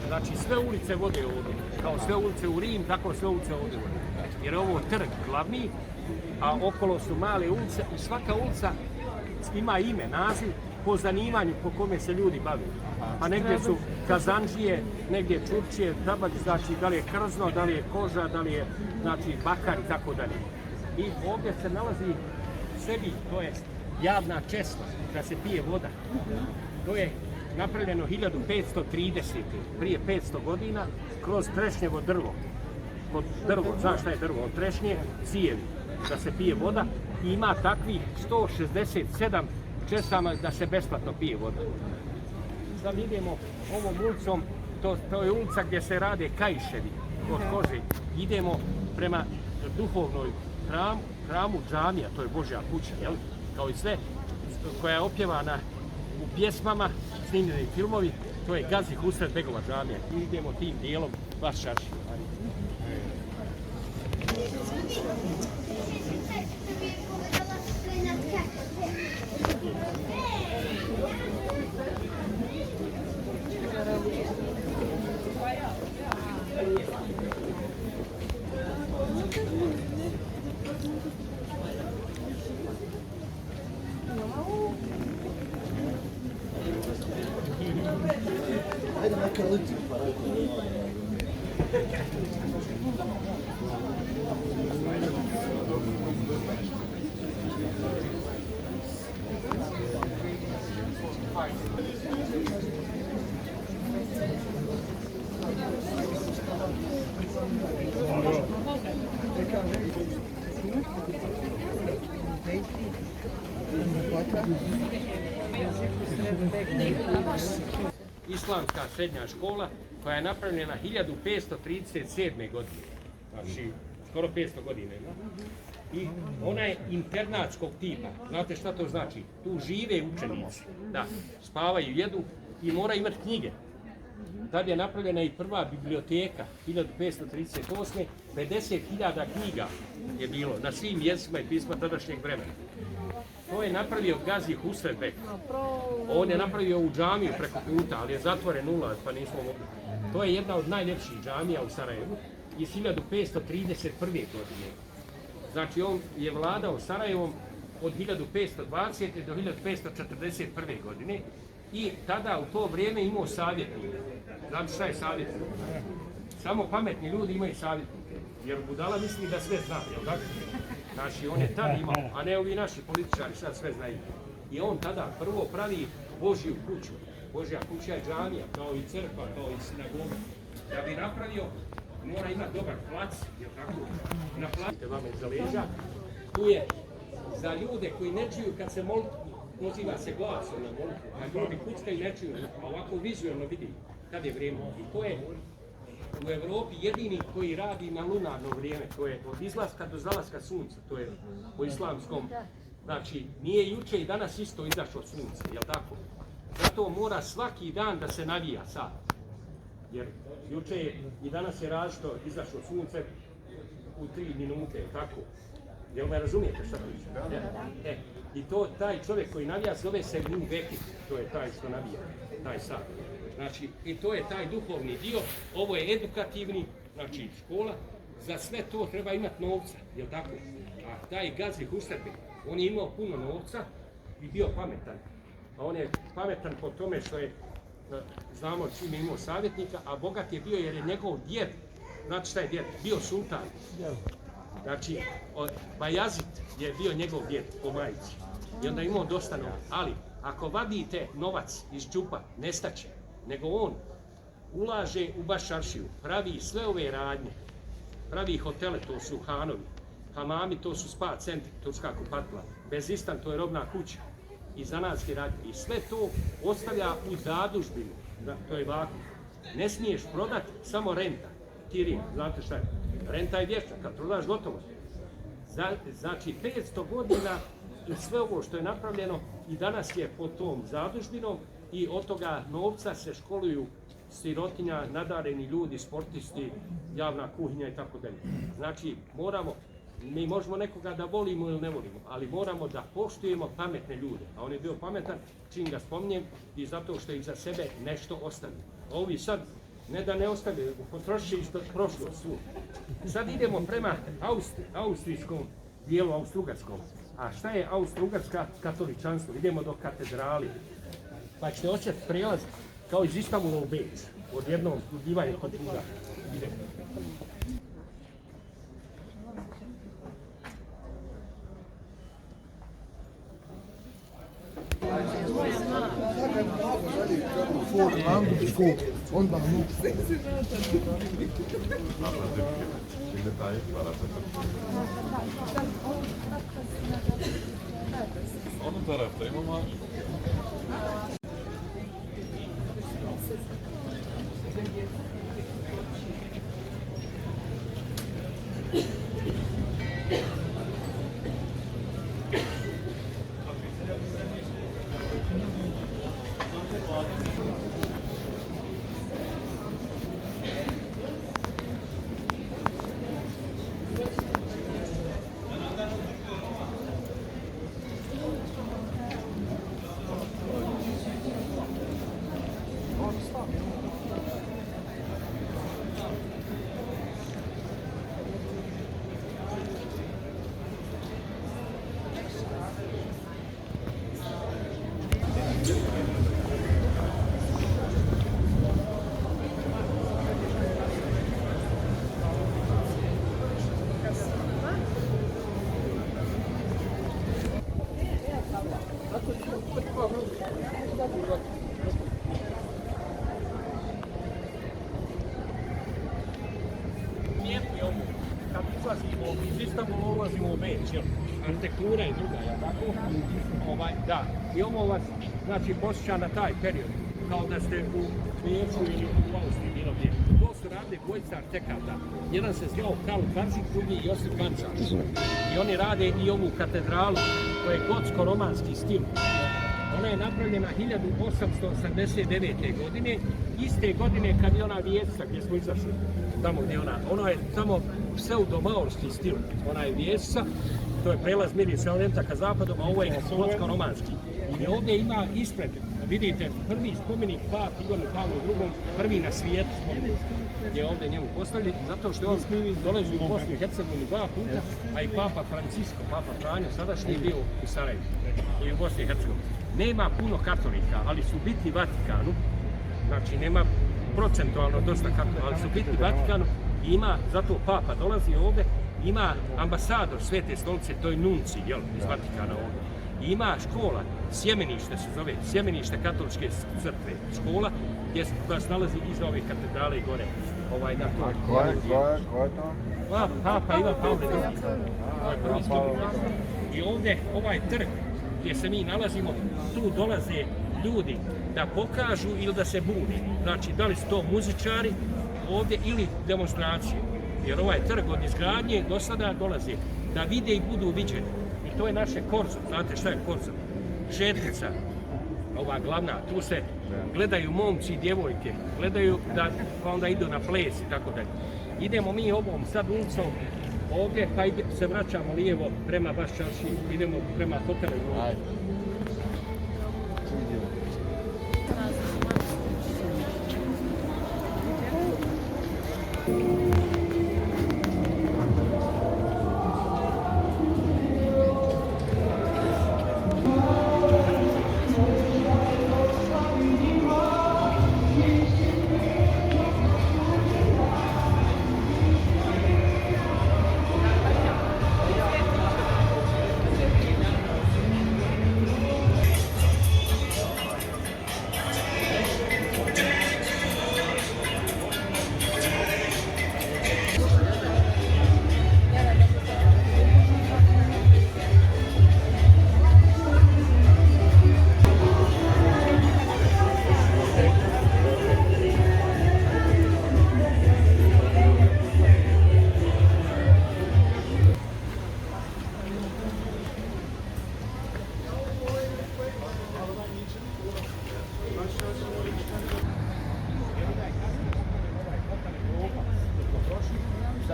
Znači sve ulice vode ovdje, kao sve ulice u Rim, tako sve ulice ovdje vode. Jer je ovo trg glavni, a okolo su male ulice i svaka ulica ima ime, naziv po zanimanju po kome se ljudi bave. Pa negdje su kazanđije, negdje čurčije, znači da li je krzno, da li je koža, da li je znači, bakar i tako dalje. I ovdje se nalazi sebi, to je javna česma da se pije voda. To je napravljeno 1530. prije 500 godina kroz trešnjevo drvo. Kod drvo, znaš šta je drvo? Od trešnje cijevi da se pije voda i ima takvih 167 česama da se besplatno pije voda. Sad idemo ovom ulicom, to je ulica gdje se rade kaiševi od kože. Idemo prema duhovnoj hramu džamija, to je Božja kuća, jel? Kao i sve, koja je opjevana u pjesmama, snimljeni filmovi, to je Gazi Husret Begova džamija. I idemo tim dijelom baš šaši. Hajde neka liči. Islamska srednja škola koja je napravljena 1537. godine, znači skoro 500 godina. I ona je internatskog tipa. Znate šta to znači? Tu žive učenici, da, spavaju, jedu i moraju imati knjige. Tad je napravljena i prva biblioteka 1538. 50.000 knjiga je bilo na svim jezicima i pisma tadašnjeg vremena. To je napravio Gazi Husret Beg. On je napravio ovu džamiju preko puta, ali je zatvoren ulaz, pa nismo mogli. To je jedna od najljepših džamija u Sarajevu iz 1531. godine. Znači, on je vladao Sarajevom od 1520. do 1541. godine i tada u to vrijeme imao savjetnike. Znate šta je savjetnik? Samo pametni ljudi imaju savjetnike, jer budala misli da sve zna, jel tako? Znači, on je tad imao, a ne ovi naši političari sad sve znaju. I on tada prvo pravi Božju kuću. Božja kuća je džamija, kao i crkva, kao i sinagoga. Da bi napravio, mora imati dobar plac, jel tako? Na placu vama iza leđa. Tu je za ljude koji ne čuju kad se molitvu, poziva se glasom na molitvu, a ljudi kuckaju ne čuju, a ovako vizualno vidi kad je vrijeme. I to je u Evropi jedini koji radi na lunarno vrijeme, to je od izlaska do zalaska sunca, to je po islamskom. Znači, nije juče i danas isto izašlo sunce, jel tako? Zato mora svaki dan da se navija sat. Jer juče je i danas je različito izašlo sunce u 3 minute, jel tako? Jel me razumijete šta pričam? I to, taj čovjek koji navija zove se Vekit, to je taj što navija, taj sat. Znači, i to je taj duhovni dio, ovo je edukativni, znači škola, za sve to treba imati novca, jel tako? A taj Gazi Husret Beg, on je imao puno novca i bio pametan. A on je pametan po tome što je, znamo čim je imao savjetnika, a bogat je bio jer je njegov djed, znate šta je djed, bio sultan. Znači, Bajazid je bio njegov djed po majici i onda je imao dosta novac. Ali, ako vadite novac iz džupa, nestaće. Nego on ulaže u Bašaršiju, pravi sve ove radnje, pravi hotele, to su hanovi, hamami, to su spa centri, turska kupatila, Bezistan, to je robna kuća i zanatski radnje. I sve to ostavlja u zadužbinu Da, to je vakuum. Ne smiješ prodati samo renta. Kirija, znate šta je? Renta je vječna, kad prodaš gotovo. Znači 500 godina i sve ovo što je napravljeno i danas je pod tom zadužbinom i od toga novca se školuju sirotinja, nadareni ljudi, sportisti, javna kuhinja i tako dalje. Znači mi možemo nekoga da volimo ili ne volimo, ali moramo da poštujemo pametne ljude. A on je bio pametan, čim ga spominjem, i zato što je iza sebe nešto ostavio. A ovi sad, ne da ne ostavio, potroši isto prošlost svu. Sad idemo prema austrijskom dijelu, austrougarskom. A šta je austrougarska katoličanstvo? Idemo do katedrali. Pa ćete osjeti prijelaz kao iz Istanbula u Beč. Odjednom udivanje kod druga. Idemo. Voor de maand op school. Ondanks Onun taraftayım ama kad izlazimo iz Istanbula, ulazimo u Beč, jel? Arhitektura je druga, jel tako? Da, i ovo vas, znači, posjeća na taj period, kao da ste u Beču ili u Austriji, bilo gdje. To su radili dvojica arhitekata. Jedan se zvao Karl Karzik, drugi Josip Vančač. I oni rade i ovu katedralu, to je gotsko-romanski stil. Ona je napravljena 1889. godine, iste godine kad je ona Vijeca, gdje smo izašli, tamo gdje ono je samo pseudo-maorski stil, ona je Vijeca, to je prelaz Mirisa Orienta ka zapadom, a ovo je gotsko-romanski. I ovdje ima ispred, vidite, prvi spomenik Papi Ivanu Pavlu II, prvi na svijetu spomenik je ovdje njemu postavljen, zato što je on dolazi u Bosnu i Hercegovini 2 puta, a i Papa Francisco, Papa Franjo, sadašnji je bio u Sarajevu i u Bosni i Hercegovini. Nema puno katolika, ali su bitni Vatikanu, znači nema procentualno dosta katolika, ali su bitni Vatikanu i ima, zato Papa dolazi ovdje, ima ambasador Svete stolice, to je Nunci, jel, iz Vatikana ovdje. I ima škola, Sjemenište se zove, Sjemenište katoličke crkve, škola koja se nalazi iza ove katedrale gore. Ko je to? Papa Ivan Pavle II. I ovdje ovaj trg gdje se mi nalazimo, tu dolaze ljudi da pokažu ili da se bune. Znači, da li su to muzičari ovdje ili demonstracije. Jer ovaj trg od izgradnje do sada dolaze da vide i budu viđeni. I to je naše korzo. Znate šta je korzo? Šetnica, ova glavna. Tu se gledaju momci i djevojke. Gledaju da pa onda idu na ples i tako dalje. Idemo mi ovom sad ulicom ovdje, pa se vraćamo lijevo prema baš čarši, idemo prema hotelu.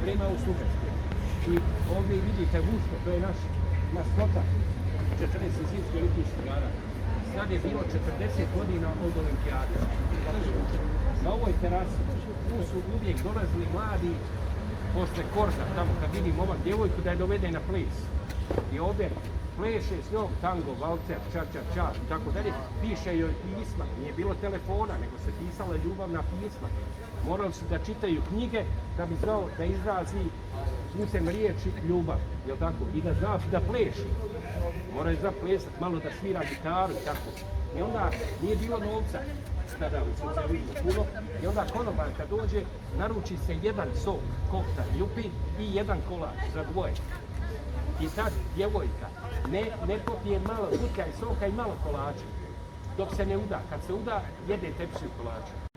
vrijeme Austro-Ugarske. I ovdje vidite Vuško, to je naš maskota 14. zimskih olimpijskih igara. Sad je bilo 40 godina od olimpijade. Na ovoj terasi tu su uvijek dolazili mladi posle korza, tamo kad vidi momak djevojku da je dovede na ples. I ovdje pleše s njom tango, valcer, ča, ča, ča i tako dalje. Piše joj pisma, nije bilo telefona, nego se pisala ljubavna pisma. Morali su da čitaju knjige da bi znao da izrazi putem riječi ljubav, jel tako? I da zna da pleši. Moraju zna plesat, malo da svira gitaru i tako. I onda nije bilo novca, tada u socijalizmu puno. I onda konobar kad dođe, naruči se jedan sok, kofta, ljupi i jedan kolač za dvoje. I sad djevojka ne popije malo vutka i soka i malo kolača, dok se ne uda. Kad se uda, jede tepsiju kolača.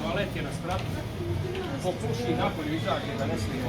Toalet je na spratu. Ko puši napolju izađe da ne smije.